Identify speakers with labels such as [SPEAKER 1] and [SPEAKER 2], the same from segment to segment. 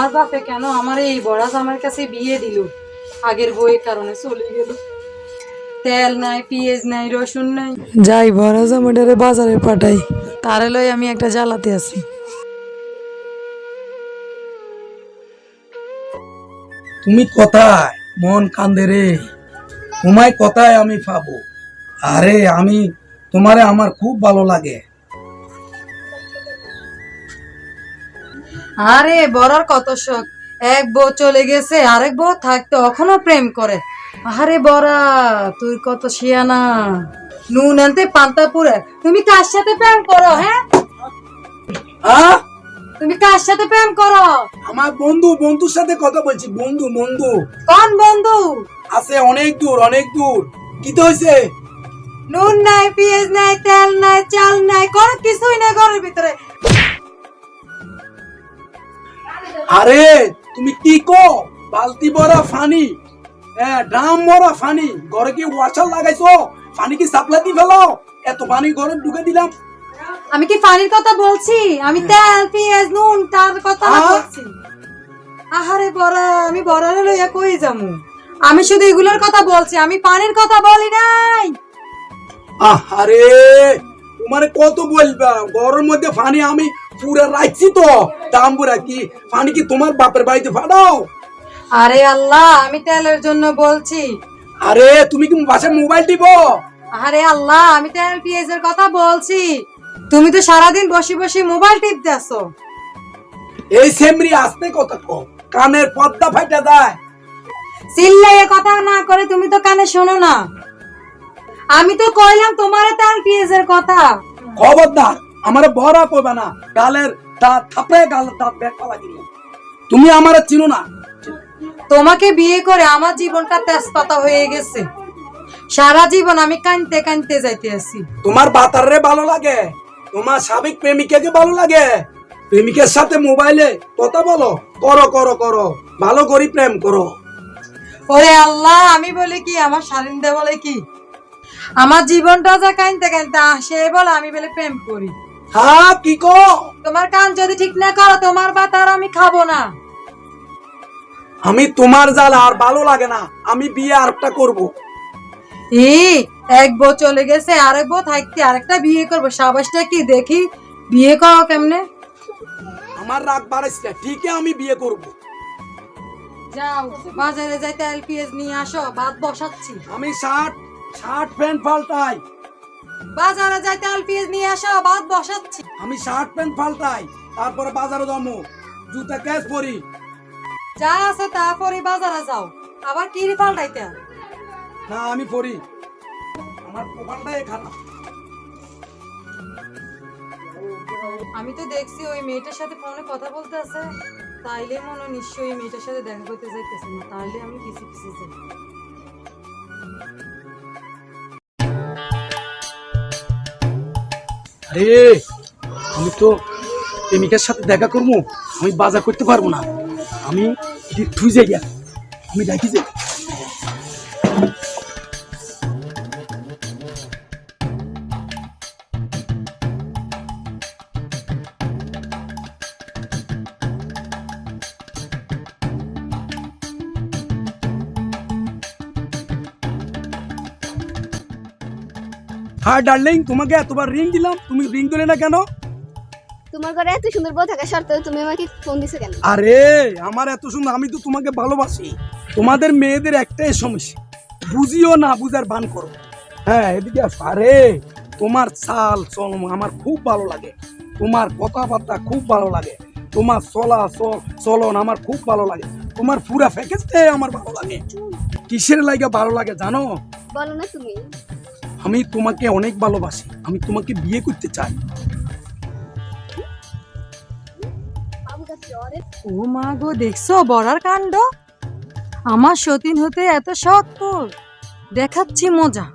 [SPEAKER 1] আমার বাপে কেন আমার এই বড়া জামার কাছে বিয়ে দিল? আগের বউয়ের কারণে চলে গেল। তেল নাই, পেঁয়াজ নাই, রসুন নাই। যাই বড়া জামাটারে বাজারে পাঠাই, তারে লই আমি একটা জ্বালাতে আছি।
[SPEAKER 2] তুমি কোথায়? মন কান্দে রে, তোমায় কোথায় আমি পাবো? আরে আমি তোমারে আমার খুব ভালো লাগে।
[SPEAKER 1] আরে বড়ার কত শখ, এক বউ চলে গেছে আরেক বউ থাকতে এখনো প্রেম করে। আরে বড়া তুই কত শিয়ানা, নুন আনতে পান্তা পুরে। তুমি কার সাথে প্রেম করো? হ্যাঁ,
[SPEAKER 2] হ্যাঁ,
[SPEAKER 1] তুমি কার সাথে প্রেম করো?
[SPEAKER 2] আমার বন্ধুর সাথে কথা বলছি। বন্ধু
[SPEAKER 1] কোন বন্ধু?
[SPEAKER 2] আছে অনেক দূর অনেক দূর। কি তো হয়েছে?
[SPEAKER 1] নুন নাই, পেঁয়াজ নাই, তেল নাই, চাল নাই, কোনো কিছুই নাই ঘরের ভিতরে।
[SPEAKER 2] আরে তুমি কি কো? বালতি ভরা ফানি, হ্যাঁ ড্রাম ভরা ফানি। ঘরে কি ওয়াশার লাগাইছো? পানি কি সাপ্লাই দিয়ে ফেলো? এত পানি ঘরে ঢুকে দিলাম।
[SPEAKER 1] আমি কি পানির কথা বলছি? আমি তেল, পেঁয়াজ, নুন তার কথা বলছি। আহারে বড়া, আমি বড়ারে লইয়া কই যামু? আমি শুধু এগুলোর কথা বলছি, আমি পানির কথা বলি নাই।
[SPEAKER 2] আরে তোমারে কত বলবা, ঘরের মধ্যে পানি আমি পুরা রাখছি তো। দাম পুরা কি পানি কি তোমার বাপের বাড়িতে ফাটাও?
[SPEAKER 1] আরে আল্লাহ, আমি তেলের জন্য বলছি।
[SPEAKER 2] আরে তুমি কি বাসায় মোবাইল টিপো?
[SPEAKER 1] আরে আল্লাহ, আমি তেল পেঁয়াজের কথা বলছি। তুমি তো সারাদিন বসে বসে মোবাইল টিপতেছো।
[SPEAKER 2] এই সেমরি আসতে কথা কো, কানের পর্দা ফাইটা যায়।
[SPEAKER 1] চিল্লাইয়ে কথা না করে তুমি তো কানে শোনো না। আমি তো কইলাম তোমার তেল পেঁয়াজের কথা।
[SPEAKER 2] খবরদার আমারে বড়া কইবা না, গালের দাঁত থাপড়ে গালের দাঁত ব্যাগ পালা দিল। তুমি আমারে চিনো না।
[SPEAKER 1] তোমাকে বিয়ে করে আমার জীবনটা তেজপাতা হয়ে গেছে। সারা জীবন আমি কানতে কানতে যাইতে আছি।
[SPEAKER 2] তোমার বাতারে ভালো লাগে? তোমার সাবেক প্রেমিকাকে ভালো লাগে? প্রেমিকের সাথে মোবাইলে কথা বলো? করো করো করো, ভালো করি প্রেম করো।
[SPEAKER 1] ওরে আল্লাহ, আমি বলে কি, আমার শালিন্দা বলে কি, আমার জীবনটা যা কানতে কানতে আসে বলে আমি বলে প্রেম করি।
[SPEAKER 2] হ্যাঁ কি কো?
[SPEAKER 1] তোমার কান যদি ঠিক না করো, তোমার বাতার আমি খাবো না।
[SPEAKER 2] আমি তোমার জ্বালা আর ভালো লাগে না, আমি বিয়ে আরেকটা করবো।
[SPEAKER 1] এক বউ চলে গেছে, আরেক বউ থাকতে আরেকটা বিয়ে করবো, সাবাসটা কি দেখি। বিয়ে করো কেমনে?
[SPEAKER 2] আমার রাগ বাড়াইস না, ঠিকই আমি বিয়ে করব।
[SPEAKER 1] যাও বাজারে যাই, তেল পেঁয়াজ নিয়ে আসো, ভাত বসাচ্ছি।
[SPEAKER 2] আমি শার্ট প্যান্ট পাল্টাই।
[SPEAKER 1] বাজারে যাই, তেল পেঁয়াজ নিয়ে আসো, ভাত বসাচ্ছি।
[SPEAKER 2] আমি শার্ট প্যান্ট পাল্টাই, তারপরে বাজারে যাবো, জুতা ক্যাশ পরি।
[SPEAKER 1] যা আছে তারপরে বাজারে যাও, আবার কি পাল্টাইতে?
[SPEAKER 2] না আমি পরি, আমার কপালটাই খারাপ।
[SPEAKER 1] আমি তো দেখছি ওই মেয়েটার সাথে ফোনে কথা বলতে আছে, তাইলে মনে হয় নিশ্চয়ই ওই মেয়েটার সাথে দেখা করতে যাইতেছে না, তাইলে আমি পিছে পিছে যাই।
[SPEAKER 2] আরে আমি তো প্রেমিকার সাথে দেখা করবো, আমি বাজার করতে পারবো না। আমি তুই যাই, আমি ডাকি যাই। হ্যাঁ ডার্লিং, তোমাকে এতবার রিং দিলাম, তুমি রিং দিলে না কেন?
[SPEAKER 3] তোমার ঘরে এত সুন্দর বউ থাকা সত্ত্বেও তুমি আমাকে ফোন দিছো কেন?
[SPEAKER 2] আরে আমার এত সুন্দর, আমি তো তোমাকে ভালোবাসি। তোমাদের মেয়েদের একটাই সমস্যা, বুঝিও না, বুঝার ভান করো। হ্যাঁ এদিকে আসো। আরে তোমার চাল চলন আমার খুব ভালো লাগে, তোমার কথাবার্তা খুব ভালো লাগে, তোমার চলন আমার খুব ভালো লাগে, তোমার পুরা প্যাকেজটাই আমার ভালো লাগে। কিসের লাগে ভালো লাগে জানো?
[SPEAKER 3] বলো না তুমি।
[SPEAKER 2] আমি তোমাকে অনেক ভালোবাসি, আমি তোমাকে বিয়ে করতে চাই।
[SPEAKER 1] ও মা গো, দেখছো বড়ার কাণ্ড? আমার সতীন হতে এত শখ তোর, দেখাচ্ছি মজা।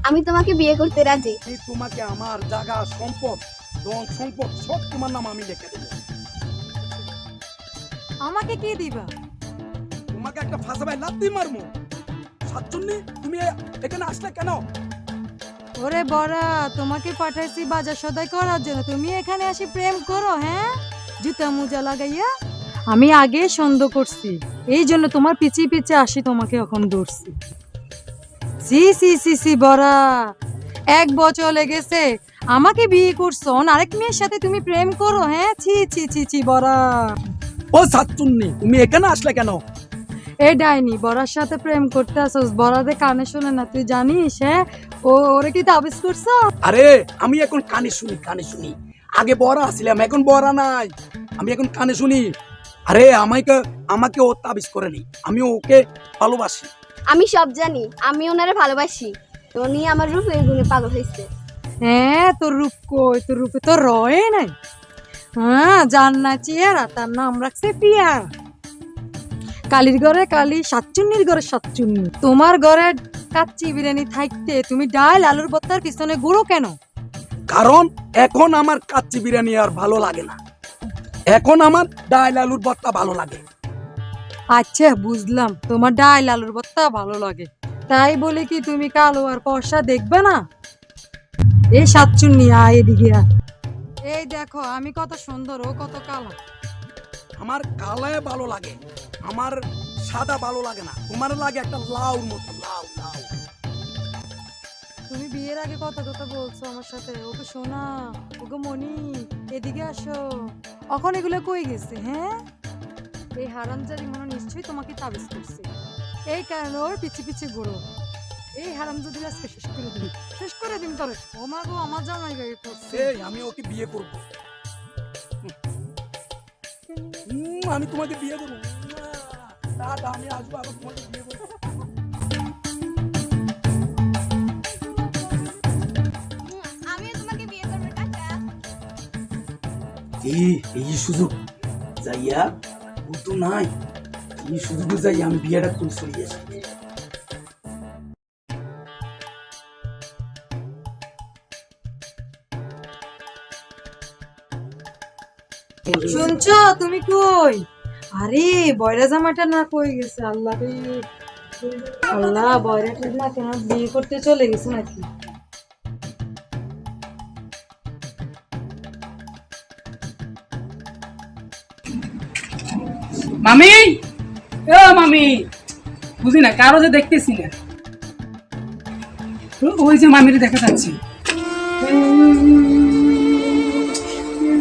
[SPEAKER 3] আমি তোমাকে বিয়ে করতে রাজি।
[SPEAKER 2] আমি তোমাকে আমার জায়গা, সম্পদ, ধন সম্পদ সব তোমার নাম আমি লিখে দেবো।
[SPEAKER 1] আমাকে কি দিবা?
[SPEAKER 2] তোমাকে একটা ফাঁসাবাই লাথি মারবো। সাতচন্নি তুমি এখানে আসলে কেন?
[SPEAKER 1] ওরে বড়া, তোমাকে পাঠাইছি বাজার সদাই করার জন্য, তুমি এখানে আসি প্রেম করো? হ্যাঁ, জুতা মোজা লাগাইয়া। আমি আগে সন্দেহ করছি, এই জন্য তোমার পিছিয়ে পিছিয়ে আসি, তোমাকে এখন ধরছি। সি সি সি সি বড়া, 1 বছর লেগেছে আমাকে বিয়ে করছো, আরেক মেয়ের সাথে তুমি প্রেম করো? হ্যাঁ, ছি ছি ছি ছি বড়া।
[SPEAKER 2] ও সাচ্চুন্নি, তুমি এখানে আসলে কেন?
[SPEAKER 1] এই ডাইনি, বড়ার সাথে প্রেম করতে আসোস? বড়াদের কানে শোনে না, তুই জানিস? হ্যাঁ, ওরে কি তাবিজ করছো?
[SPEAKER 2] আরে আমি এখন কানে শুনি, কানে শুনি। আগে বড়া আসছিলাম, এখন বড়া নাই, আমি এখন কানে শুনি। আরে আমাকে ও তাবিজ করে নেই, আমি ওকে ভালোবাসি।
[SPEAKER 3] আমি সব জানি, আমি ওনারে ভালোবাসি। উনি আমার রূপের গুণে পাগল হয়েছে।
[SPEAKER 1] হ্যাঁ, তোর রূপ কই? তোর রূপে তো রয়ে নাই। হ্যাঁ, জান্না চেহারা, তার নাম রাখছে পিয়া। কালির ঘরে কালি, সাতচুন্নির ঘরে সাতচুন্নি। তোমার ঘরে কাচ্চি বিরিয়ানি থাকতে তুমি ডাল আলুর ভর্তার পিছনে গুঁড়ো কেন?
[SPEAKER 2] কারণ এখন আমার কাচ্চি বিরিয়ানি আর ভালো লাগে না, এখন আমার ডাল আলুর ভর্তা ভালো লাগে।
[SPEAKER 1] আচ্ছা, বুঝলাম, তোমার ডাল আলুর ভর্তা ভালো লাগে, তাই বলে কি তুমি কালো আর ফর্সা দেখবে না? এই সাতচুন্নি, আয় এদিকে আয়। এই দেখো আমি কত সুন্দর, ও কত কালো।
[SPEAKER 2] আমার কালায় ভালো লাগে, আমার সাদা ভালো লাগে না। তোমার লাগে একটা লাউর মতো, লাউ লাউ।
[SPEAKER 1] তুমি বিয়ের আগে কত কথা বলছো আমার সাথে, ওকে শোনা, ওকে মনি, এদিকে আসো। এখন এগুলো কই গেছে? হ্যাঁ, এই হারামজাদি মনে নিশ্চয়ই তোমাকে তাবিজ করছে, এই কারণে ওর পিছে পিছে ঘুরো। এই হারামজাদি আজকে শেষ করে দিন, শেষ করে দিন তোরে। ও মা গো, আমার জামাই গায়ে করছে।
[SPEAKER 2] এই আমি ওকে বিয়ে করব, আমি তোমাকে বিয়ে করবো। টাটা, আমি আসবো আবার তোমাকে বিয়ে করবো।
[SPEAKER 3] আমিও তোমাকে বিয়ে করবো কাকা।
[SPEAKER 2] এই সুযোগ যাইয়া ও তো নাই, এই সুযোগে যাই আমি বিয়েটা করে চলে আসি।
[SPEAKER 1] শুনছো? তুমি কই? আরে বয়রা জামাটা না কই গেছে? আল্লাহ রে আল্লাহ, বয়রাটা না কেন বিয়ে করতে চলে গেছে নাকি?
[SPEAKER 4] মামি, ও মামি, বুঝি না কারো যে দেখতেছি না। ওই যে মামির দেখা যাচ্ছে।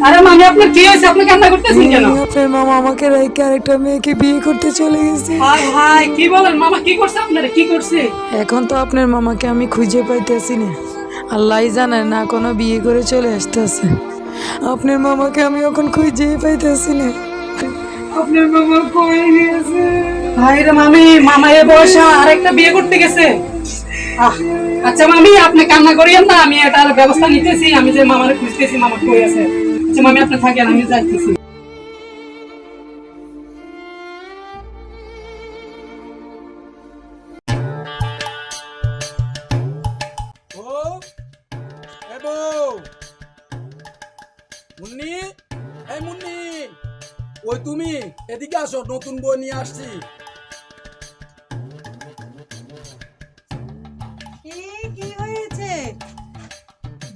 [SPEAKER 4] আরে মামি, আপনার কি হয়েছে? আপনি কান্না করতেছেন কেন?
[SPEAKER 1] আপনার মামা আমাকে রেখে আরেকটা মেয়েকে বিয়ে করতে চলে গেছে।
[SPEAKER 4] হাই হাই, কি বলেন? মামা কি করছে আপনারা? কি করছে?
[SPEAKER 1] এখন তো আপনার মামাকে আমি খুঁজে পাইতেছি না, আল্লাহ জানে না কোনো বিয়ে করে চলে আসতেছে। আপনার মামাকে আমি এখন খুঁজে পাইতেছি না।
[SPEAKER 4] আপনার মামা কই গেছে? হাই রে মামি, মামা এ বয়সে আরেকটা বিয়ে করতে গেছে। আচ্ছা মামি, আপনি কান্না করিয়েন না, আমি এটার ব্যবস্থা নিতেছি। আমি যে মামারে খুঁজতেছি, মামা কই আছে। আচ্ছা মামি, আপনি থাকেন, আমি যাইতেছি।
[SPEAKER 2] মুন্নি, এই মুন্নি, ওই তুমি এদিকে আসো, নতুন বই নিয়ে আসছি।
[SPEAKER 1] কি হয়েছে?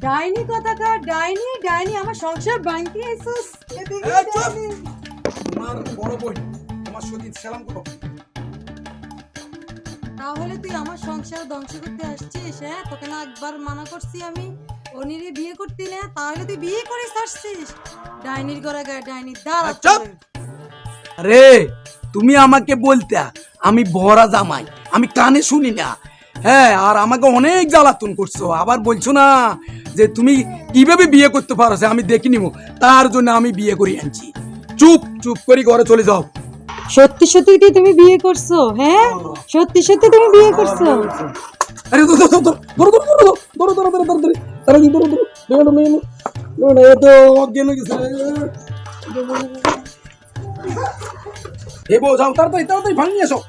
[SPEAKER 1] ডাইনি কথাকার, ডাইনি ডাইনি, আমার সংসার ভাঙতে এসেছিস?
[SPEAKER 2] এই চুপ! তোমার বড় বোন, তোমার সতীর সালাম করো।
[SPEAKER 1] তাহলে তুই আমার সংসার ধ্বংস করতে আসছিস? হ্যাঁ, তোকে না একবার মানা করছি আমি অনিরে বিয়ে করতে না, তাহলে তুই বিয়ে করে আসছিস? ডাইনির ঘরে গায়ে ডাইনি দাঁড়া।
[SPEAKER 2] চুপ! আরে তুমি আমাকে বলতে আমি বড়া জামাই, আমি কানে শুনি না। হ্যাঁ, আর আমাকে অনেক জ্বালাতন করছো, আবার বলছো না যে তুমি কিভাবে বিয়ে করতে পারো, আমি দেখে নিব, তার জন্য আমি বিয়ে করে আনছি। চুপ চুপ করে ঘরে চলে যাও।
[SPEAKER 1] সত্যি সত্যি কি তুমি বিয়ে করছো? হ্যাঁ, সত্যি সত্যি তুমি বিয়ে করছো?
[SPEAKER 2] আরে ধরো ধরো ধরো ধরো ধরো ধরো ধরো ধরো ধরো ধরো তাড়াতাড়ি ধরো ধরো ধরো ধরো এ তো অজ্ঞান হয়ে গেছে। এ বউ যাও, তাড়াতাড়ি তাড়াতাড়ি ভাঙি এসো।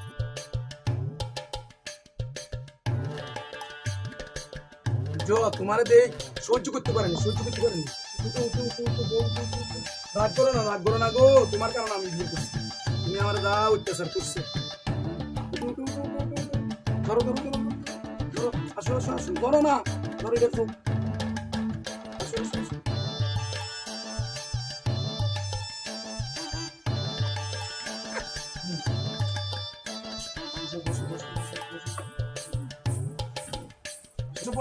[SPEAKER 2] তোমার দেখ সহ্য করতে পারেনি, সহ্য করতে পারেনি। রাগ করো না, রাগ করো না গো, তোমার কারণে আমি বিয়ে করছি, তুমি আমার যা অত্যাচার করছে। ধরো ধরো ধরো ধরো, আসো আসো আসো, ধরো না, ধরে গেছো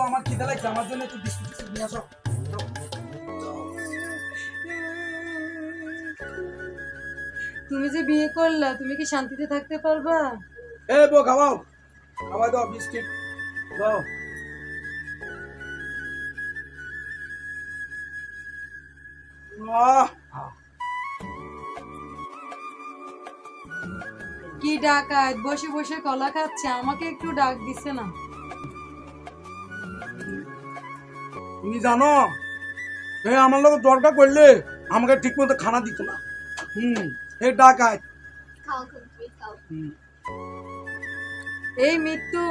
[SPEAKER 2] আমার খিদে লাগছে আমার জন্য একটু বিস্কুট টিস্কুট নিয়ে আসো
[SPEAKER 1] তুমি যে বিয়ে করলা তুমি কি শান্তিতে থাকতে পারবা?
[SPEAKER 2] এ বো খাওয়াও খাওয়াই দাও বিস্কিট দাও
[SPEAKER 1] কি ডাকাত বসে বসে কলা খাচ্ছে, আমাকে একটু ডাক দিছে না?
[SPEAKER 2] তুমি জানো আমার লোক দরকার করলে আমাকে ঠিক মতো খানা দিত না এ ডাকায়
[SPEAKER 3] খাও তুমি খাও।
[SPEAKER 1] এই মৃত্যু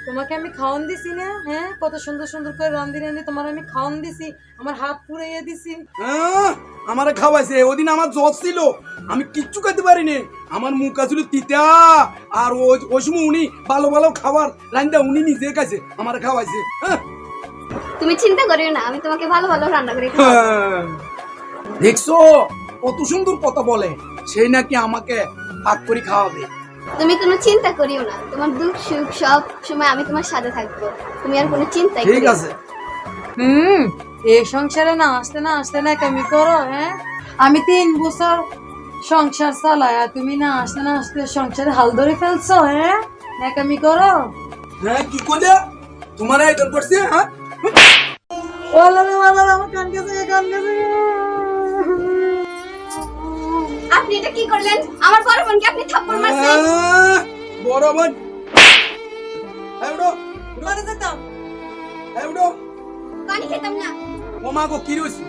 [SPEAKER 1] তোমাকে আমি খাওয়ান দিছি না? হ্যাঁ, কত সুন্দর সুন্দর করে রান্ধি রান্ধি তোমার আমি খাওয়ান দিছি, আমার হাত পুড়াইয়া দিছি।
[SPEAKER 2] আমারে খাওয়াইছে ওদিন আমার জ্বর ছিল আমি কিচ্ছু খেতে পারিনি আমার মুখ আসলে তিতা আর ওই সময় উনি ভালো ভালো খাবার রান্ধা উনি নিজে খাইছে আমারে খাওয়াইছে
[SPEAKER 3] তুমি চিন্তা করিও না, আমি তোমাকে ভালো ভালো রান্না করে খাওয়াবো।
[SPEAKER 2] দেখছো কত সুন্দর কথা বলে, সেই নাকি আমাকে ভাগ করে খাওয়াবে।
[SPEAKER 3] তুমি কোনো চিন্তা করিও না, তোমার দুঃখ সুখ সব সময় আমি তোমার সাথে থাকবো, তুমি আর কোনো চিন্তাই
[SPEAKER 2] ঠিক
[SPEAKER 3] করিও না।
[SPEAKER 2] আছে
[SPEAKER 1] এই সংসারে না আসতে না কেমি করো। হ্যাঁ, আমি 3 বছর সংসার চালাই আর তুমি না আসতে সংসারে হাল ধরে ফেলছো। হ্যাঁ, নাকামি করো।
[SPEAKER 2] হ্যাঁ কি করলে তোমার আইডল করছে হ্যাঁ
[SPEAKER 1] আমার কান গেছে কান গেছে।
[SPEAKER 3] আপনি এটা কি করলেন? আমার বড় বোনকে আপনি থাপ্পড় মারছেন।
[SPEAKER 2] বড় বোন এউডো
[SPEAKER 1] মারা যেতাম।
[SPEAKER 2] এউডো
[SPEAKER 3] পানি খেতাম না।
[SPEAKER 2] ওমা গো কি রইছে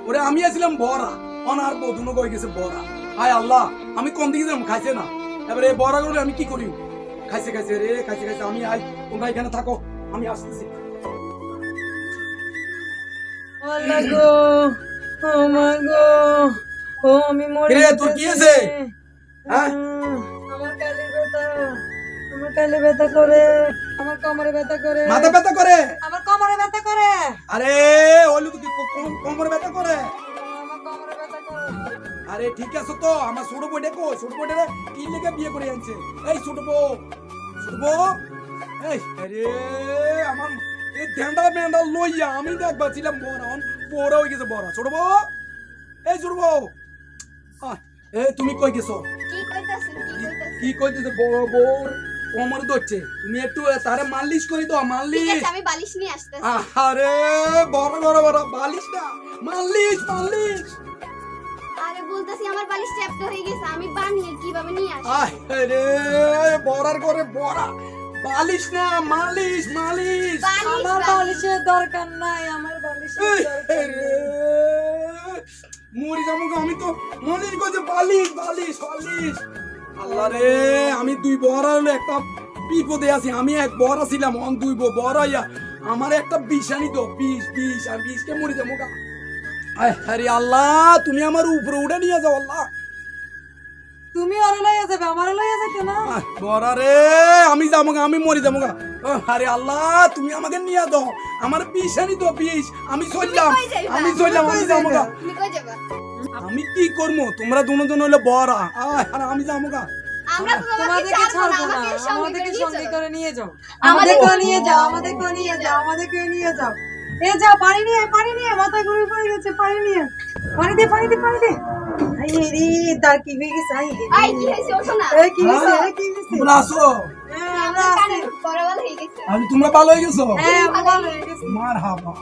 [SPEAKER 2] ওরে আমি আছিলাম বড়া অনার বধুনো কই গেছে বড়া। হায় আল্লাহ আমি কোন দিকে যাম খাইছে না, এবারে এই বড়া গুলো আমি কি করি? খাইছে রে খাইছে আমি আই তোমরা এখানে থাকো আমি আসতেছি।
[SPEAKER 1] আল্লাহ গো, ও মা গো, ও আমি মরে
[SPEAKER 2] কিরে, তোর কি হয়েছে? হ্যাঁ?
[SPEAKER 1] আমার কালে ব্যথা করে, আমার কোমরে ব্যথা করে,
[SPEAKER 2] মাথা ব্যথা করে?
[SPEAKER 1] আমার কোমরে ব্যথা করে,
[SPEAKER 2] আরে ওইলু কি কোমরে ব্যথা করে?
[SPEAKER 1] আমার কোমরে ব্যথা করে।
[SPEAKER 2] আরে ঠিক আছে তো আমার ছোট বউটা কো ছোট বউটা কি লেগে বিয়ে করে আনছে? এই ছোট বউ এই আরে আমার এই ধ্যানটা লইয়া আমি দেখবা ছিলাম বড় হয়ে গেছে বড়। ছোট বউ এই ছোট বউ এই তুমি কই গেছো?
[SPEAKER 3] কি কইতাছেন?
[SPEAKER 2] কি কইতেছে? বড় বউ কোমর ধরছে, তুমি একটু তারে মালিশ করি তো
[SPEAKER 3] ঠিক
[SPEAKER 2] মালিশ।
[SPEAKER 3] আছে, আমি বালিশ নিয়ে আসতেছি।
[SPEAKER 2] আরে বড় বালিশ না মালিশ।
[SPEAKER 3] আরে বলতেছি আমার বালিশ চ্যাপ্টা হয়ে গেছে, আমি বানিয়ে কিভাবে নিয়ে আসি?
[SPEAKER 2] আরে বড়ার করে বড়া বালিশ না মালিশ।
[SPEAKER 3] বালিশ
[SPEAKER 1] আমার বালিশের দরকার নাই, আমার বালিশের দরকার নাই।
[SPEAKER 2] মরি যাবো গো, আমি তো মালিশ করছে বালিশ। আল্লাহ রে আমি 2 বড় হলো একটা বিপদে আছি। আমি এক বড় ছিলাম 2 বড় হইয়া আমার একটা বিষানি তো বিষ আর বিষকে মরি যাবো গা। আরে আল্লাহ তুমি আমার উপরে উঠে নিয়ে যাও আল্লাহ।
[SPEAKER 1] তুমি ওরে লইয়া যাবে, আমার লইয়া যাইতে না।
[SPEAKER 2] বড় রে আমি যাবো গা, আমি মরি যাবো গা। আরে আল্লাহ তুমি আমাকে নিয়ে দাও, আমার বিষানি তো বিষ। আমি চললাম আমি যাবো গা।
[SPEAKER 3] তুমি কই যাবা?
[SPEAKER 2] আমি কি করবো? তোমরা দুজন হইলে বড়া আর আমি যাবো গা।
[SPEAKER 3] আমরা তো তোমাকে
[SPEAKER 1] তোমাদেরকে
[SPEAKER 3] ছাড়বো
[SPEAKER 1] ছাড়বো
[SPEAKER 3] না,
[SPEAKER 1] না,
[SPEAKER 3] আমাকে
[SPEAKER 1] আমাদেরকে
[SPEAKER 3] সঙ্গে
[SPEAKER 1] সঙ্গে করে নিয়ে যাও,
[SPEAKER 3] আমাদেরকে
[SPEAKER 1] আমাদেরকে নিয়ে যাও। এ যাও পানি নিয়ে মাথা ঘুরে পড়ে গেছে, পানি দে। আই রে তার কি হয়ে গেছে?
[SPEAKER 3] আই কি হইছে? ওঠো না।
[SPEAKER 1] কি হয়েছে?
[SPEAKER 2] তোমরা আসো।
[SPEAKER 1] আমরা
[SPEAKER 3] আমার
[SPEAKER 1] আছি।
[SPEAKER 3] কানে বড় বড় হয়ে গেছে।
[SPEAKER 2] তোমরা ভালো হয়ে গেছো?
[SPEAKER 1] হ্যাঁ, আমরা ভালো হয়ে গেছি।
[SPEAKER 2] মারহাবা।